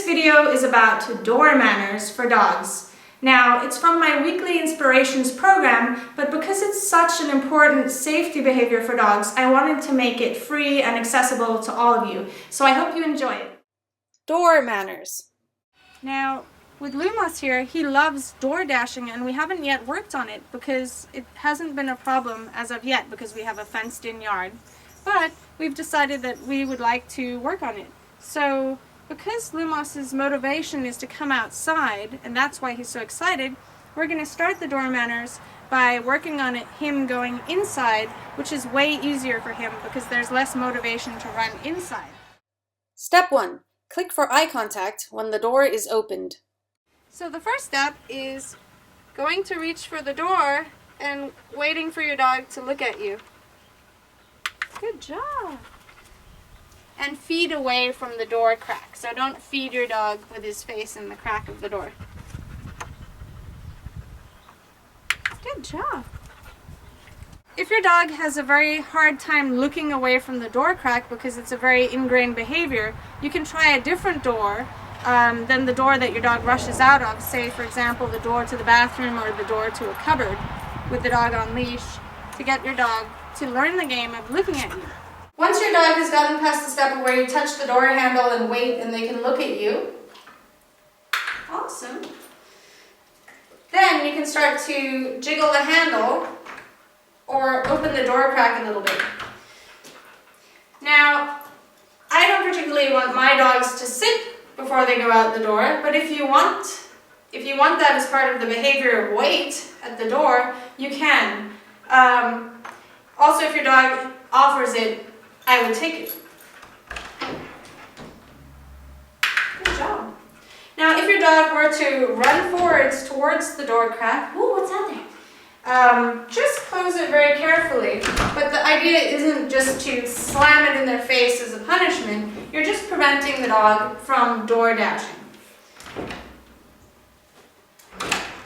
video is about door manners for dogs. Now, it's from my weekly inspirations program, but because it's such an important safety behavior for dogs, I wanted to make it free and accessible to all of you. So I hope you enjoy it. Door manners. Now, with Lumos here, he loves door dashing, and we haven't yet worked on it because it hasn't been a problem as of yet because we have a fenced-in yard. But we've decided that we would like to work on it. So because Lumos's motivation is to come outside, and that's why he's so excited, we're going to start the door manners by working on him going inside, which is way easier for him because there's less motivation to run inside. Step 1. Click for eye contact when the door is opened. So the first step is going to reach for the door and waiting for your dog to look at you. Good job. And feed away from the door crack. So don't feed your dog with his face in the crack of the door. Good job. If your dog has a very hard time looking away from the door crack because it's a very ingrained behavior, you can try a different door than the door that your dog rushes out of. Say, for example, the door to the bathroom or the door to a cupboard with the dog on leash, to get your dog to learn the game of looking at you. Once your dog has gotten past the step of where you touch the door handle and wait and they can look at you, awesome. Then you can start to jiggle the handle or open the door crack a little bit. Now, I don't particularly want my dogs to sit before they go out the door, but if you want that as part of the behavior of wait at the door, you can. Also, if your dog offers it, I would take it. Good job. Now, if your dog were to run forwards towards the door crack, ooh, what's out there? Just close it very carefully. But the idea isn't just to slam it in their face as a punishment. You're just preventing the dog from door dashing.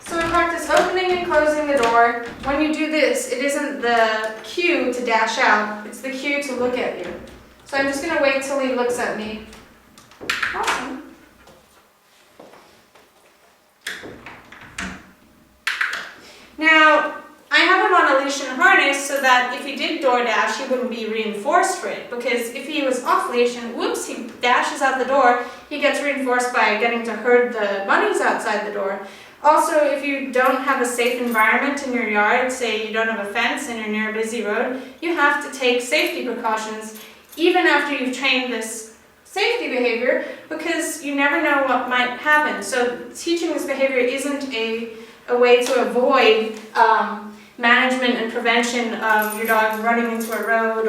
So we practice opening and closing the door. When you do this, it isn't the cue to dash out, it's the cue to look at you. So I'm just going to wait till he looks at me. Awesome. Now, I have him on a leash and harness so that if he did door dash, he wouldn't be reinforced for it. Because if he was off leash and whoops, he dashes out the door, he gets reinforced by getting to herd the bunnies outside the door. Also, if you don't have a safe environment in your yard, say you don't have a fence and you're near a busy road, you have to take safety precautions even after you've trained this safety behavior because you never know what might happen. So teaching this behavior isn't a way to avoid management and prevention of your dog running into a road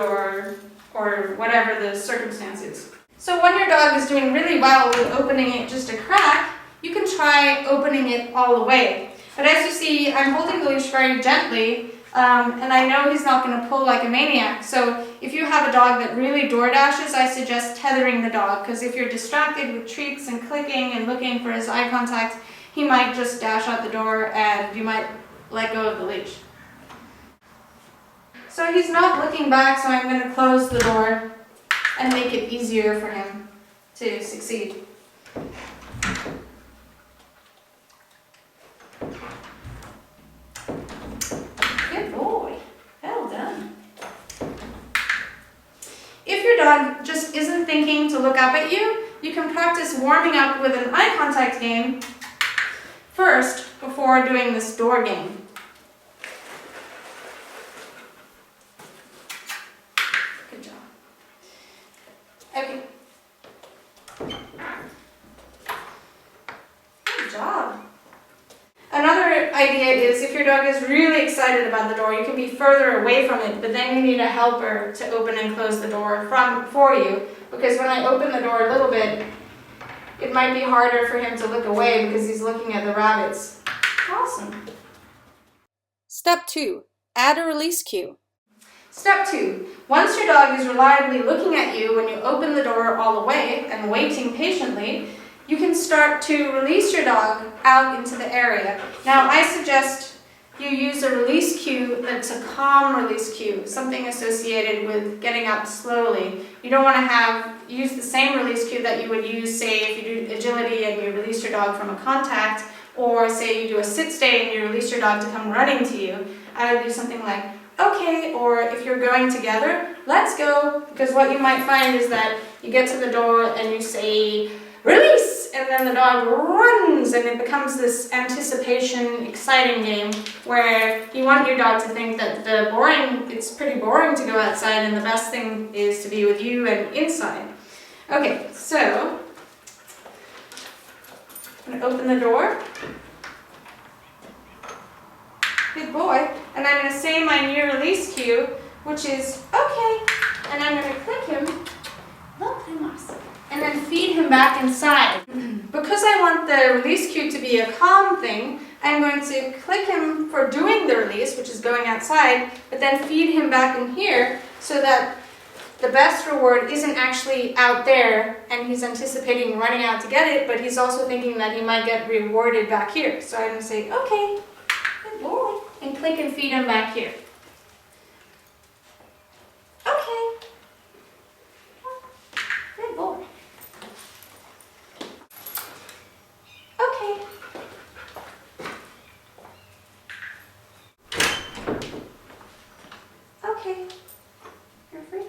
or whatever the circumstance is. So when your dog is doing really well with opening it just a crack, you can try opening it all the way. But as you see, I'm holding the leash very gently, and I know he's not going to pull like a maniac. So if you have a dog that really door dashes, I suggest tethering the dog, because if you're distracted with treats and clicking and looking for his eye contact, he might just dash out the door and you might let go of the leash. So he's not looking back, so I'm going to close the door and make it easier for him to succeed. Good boy. Well done. If your dog just isn't thinking to look up at you, you can practice warming up with an eye contact game first before doing this door game. Good job. Okay. Good job. Another idea is if your dog is really excited about the door, you can be further away from it, but then you need a helper to open and close the door for you, because when I open the door a little bit, it might be harder for him to look away because he's looking at the rabbits. Awesome. Step 2. Add a release cue. Step 2. Once your dog is reliably looking at you when you open the door all the way and waiting patiently, you can start to release your dog out into the area. Now, I suggest you use a release cue that's a calm release cue, something associated with getting up slowly. You don't want to have use the same release cue that you would use, say, if you do agility and you release your dog from a contact, or say you do a sit stay and you release your dog to come running to you. I would do something like, okay, or if you're going together, let's go, because what you might find is that you get to the door and you say, release, and then the dog runs, and it becomes this anticipation, exciting game where you want your dog to think that it's pretty boring to go outside and the best thing is to be with you and inside. Okay, so I'm going to open the door. Good boy. And I'm going to say my new release cue, which is okay, and I'm going to click him. Look, and then feed him back inside. Because I want the release cue to be a calm thing, I'm going to click him for doing the release, which is going outside, but then feed him back in here so that the best reward isn't actually out there and he's anticipating running out to get it, but he's also thinking that he might get rewarded back here. So I'm going to say, okay, good boy, and click and feed him back here. Okay. Good boy. Okay. Okay. You're free.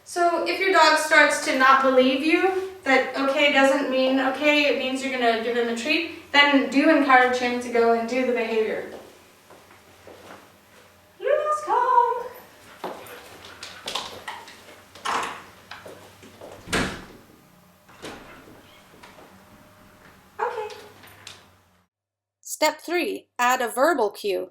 So if your dog starts to not believe you, that okay doesn't mean okay, it means you're going to give him a treat, then do encourage him to go and do the behavior. You must come. Okay. Step 3. Add a verbal cue.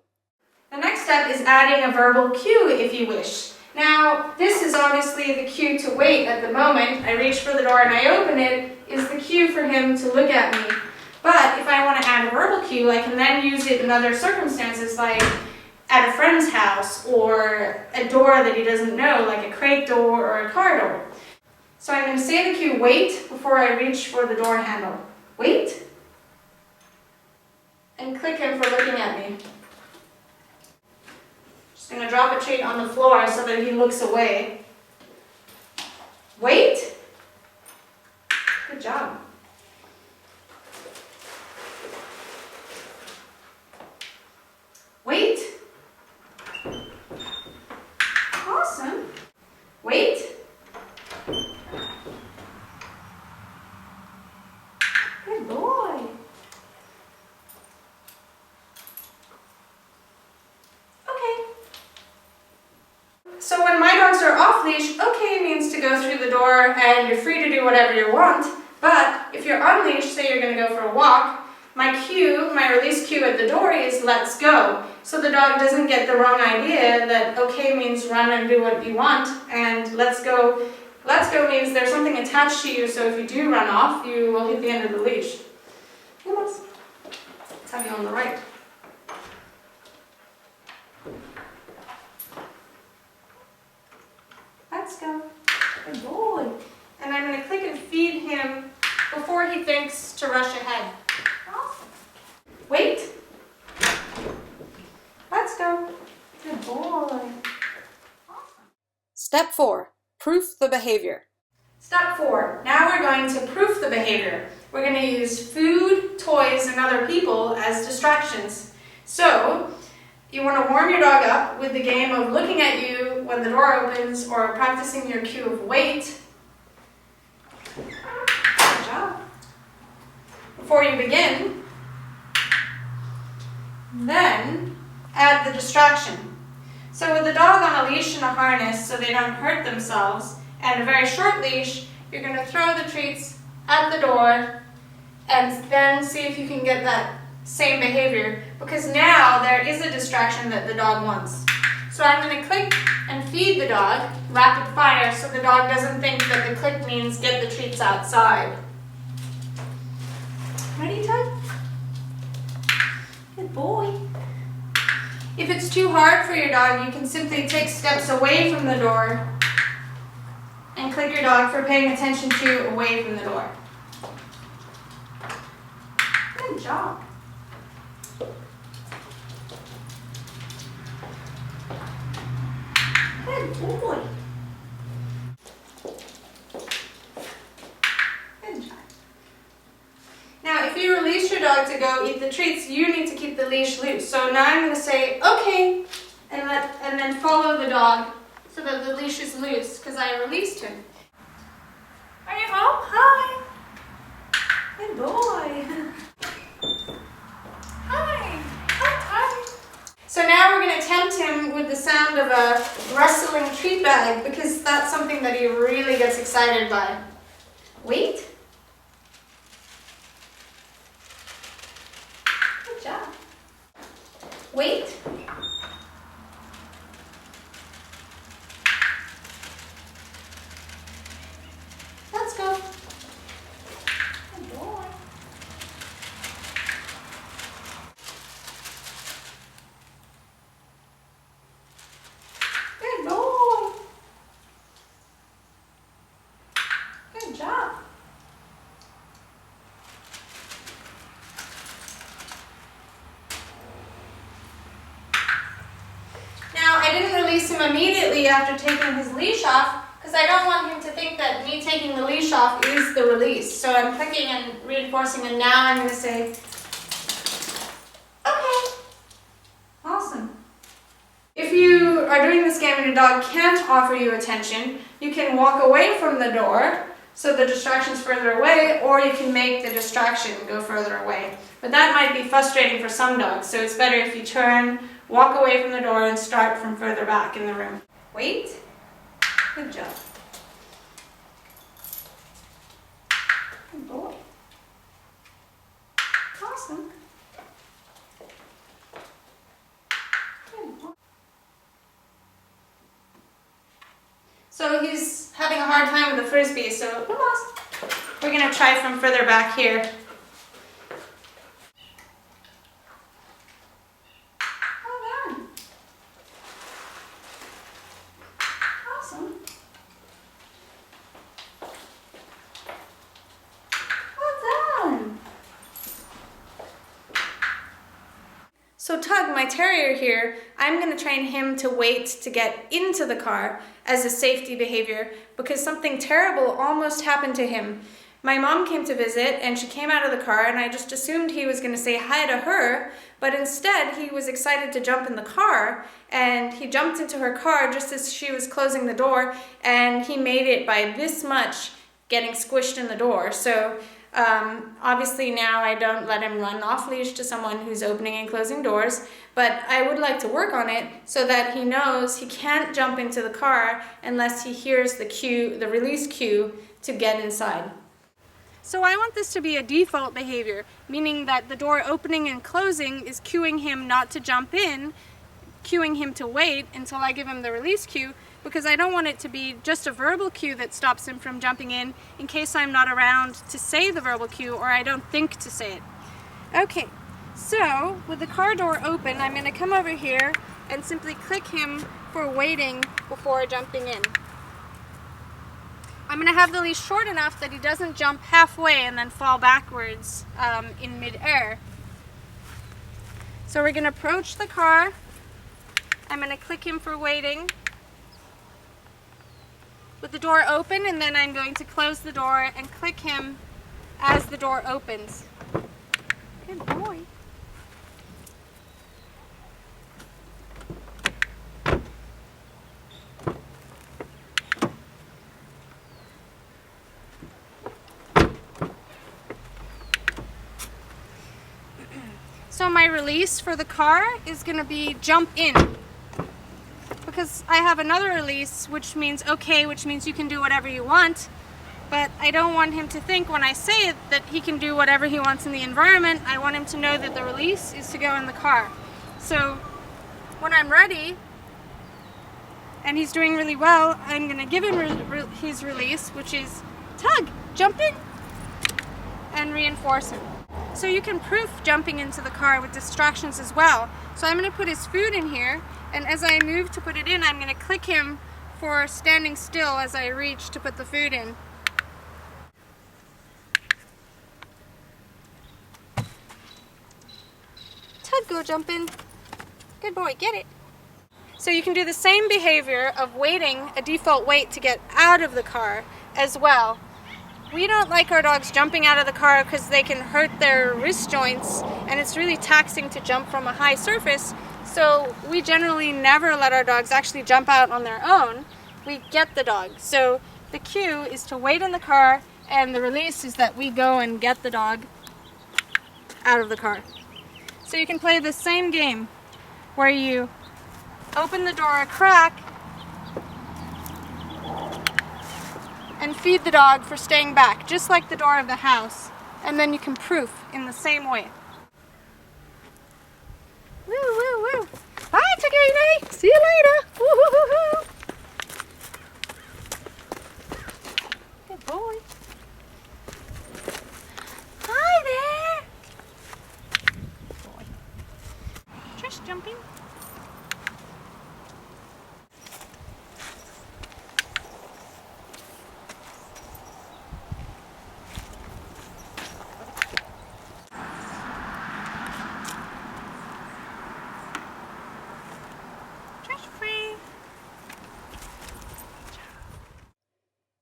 The next step is adding a verbal cue if you wish. Now, this is obviously the cue to wait at the moment. I reach for the door and I open it, is the cue for him to look at me. But if I want to add a verbal cue, I can then use it in other circumstances, like at a friend's house or a door that he doesn't know, like a crate door or a car door. So I'm going to say the cue, wait, before I reach for the door handle. Wait. And click him for looking at me. Just going to drop a treat on the floor so that he looks away. Wait. Good job. Wait. Awesome. Wait. Good boy. Okay. So when my dogs are off leash, okay means to go through the door and you're free to do whatever you want. But if you're on leash, say you're going to go for a walk, my cue, my release cue at the door is let's go. So the dog doesn't get the wrong idea that okay means run and do what you want, and let's go means there's something attached to you, so if you do run off, you will hit the end of the leash. Let's have you on the right. Let's go. Good boy. And I'm going to click and feed him before he thinks to rush ahead. Awesome. Wait. Let's go. Good boy. Awesome. Step 4. Proof the behavior. Step 4. Now we're going to proof the behavior. We're going to use food, toys, and other people as distractions. So, you want to warm your dog up with the game of looking at you when the door opens or practicing your cue of wait. Good job. Before you begin, then add the distraction. So with the dog on a leash and a harness so they don't hurt themselves, and a very short leash, you're going to throw the treats at the door and then see if you can get that same behavior, because now there is a distraction that the dog wants. So I'm going to click and feed the dog rapid fire so the dog doesn't think that the click means get the treats outside. Ready, Tug? Good boy. If it's too hard for your dog, you can simply take steps away from the door and click your dog for paying attention to away from the door. Good job. Good boy. dog to go eat the treats, you need to keep the leash loose. So now I'm going to say, okay, and then follow the dog so that the leash is loose because I released him. Are you home? Hi. Good boy. Hi. Hi. So now we're going to tempt him with the sound of a rustling treat bag because that's something that he really gets excited by. Wait. Good job. Wait. Let's go. Good boy. Good boy. Good job. Now, I didn't release him immediately after taking his leash off because I don't want him to think that me taking the leash off is the release. So I'm clicking and reinforcing, and now I'm going to say, okay. Awesome. If you are doing this game and your dog can't offer you attention, you can walk away from the door so the distraction's further away, or you can make the distraction go further away. But that might be frustrating for some dogs, so it's better if you turn, walk away from the door, and start from further back in the room. Wait. Good job. Good boy. Awesome. Good boy. So he's having a hard time with the frisbee, so we're going to try from further back here. Well done. Awesome. Well done. So Tug, my terrier here, I'm going to train him to wait to get into the car as a safety behavior because something terrible almost happened to him. My mom came to visit and she came out of the car and I just assumed he was going to say hi to her, but instead he was excited to jump in the car and he jumped into her car just as she was closing the door and he made it by this much getting squished in the door. So obviously now I don't let him run off leash to someone who's opening and closing doors, but I would like to work on it so that he knows he can't jump into the car unless he hears the cue, the release cue to get inside. So I want this to be a default behavior, meaning that the door opening and closing is cueing him not to jump in, cueing him to wait until I give him the release cue, because I don't want it to be just a verbal cue that stops him from jumping in case I'm not around to say the verbal cue or I don't think to say it. Okay, so with the car door open, I'm going to come over here and simply click him for waiting before jumping in. I'm going to have the leash short enough that he doesn't jump halfway and then fall backwards in mid-air. So we're going to approach the car. I'm going to click him for waiting with the door open, and then I'm going to close the door and click him as the door opens. Good boy. So my release for the car is going to be jump in. Because I have another release which means okay, which means you can do whatever you want, but I don't want him to think when I say it that he can do whatever he wants in the environment. I want him to know that the release is to go in the car. So when I'm ready and he's doing really well, I'm going to give him his release, which is Tug, jump in, and reinforce him. So you can proof jumping into the car with distractions as well. So I'm going to put his food in here, and as I move to put it in, I'm going to click him for standing still as I reach to put the food in. Tug, go jump in. Good boy, get it. So you can do the same behavior of waiting a default wait to get out of the car as well. We don't like our dogs jumping out of the car because they can hurt their wrist joints and it's really taxing to jump from a high surface. So we generally never let our dogs actually jump out on their own. We get the dog. So the cue is to wait in the car, and the release is that we go and get the dog out of the car. So you can play the same game where you open the door a crack and feed the dog for staying back, just like the door of the house. And then you can proof in the same way. Woo, woo, woo. Bye, Takini. See you later. Woo, woo, woo, woo. Good boy. Hi there. Good boy. Just jumping.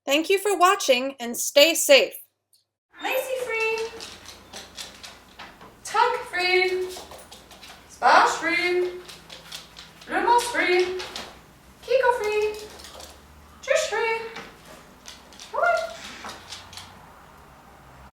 Thank you for watching and stay safe. Lacy free. Tug free. Splash free. Lumos free.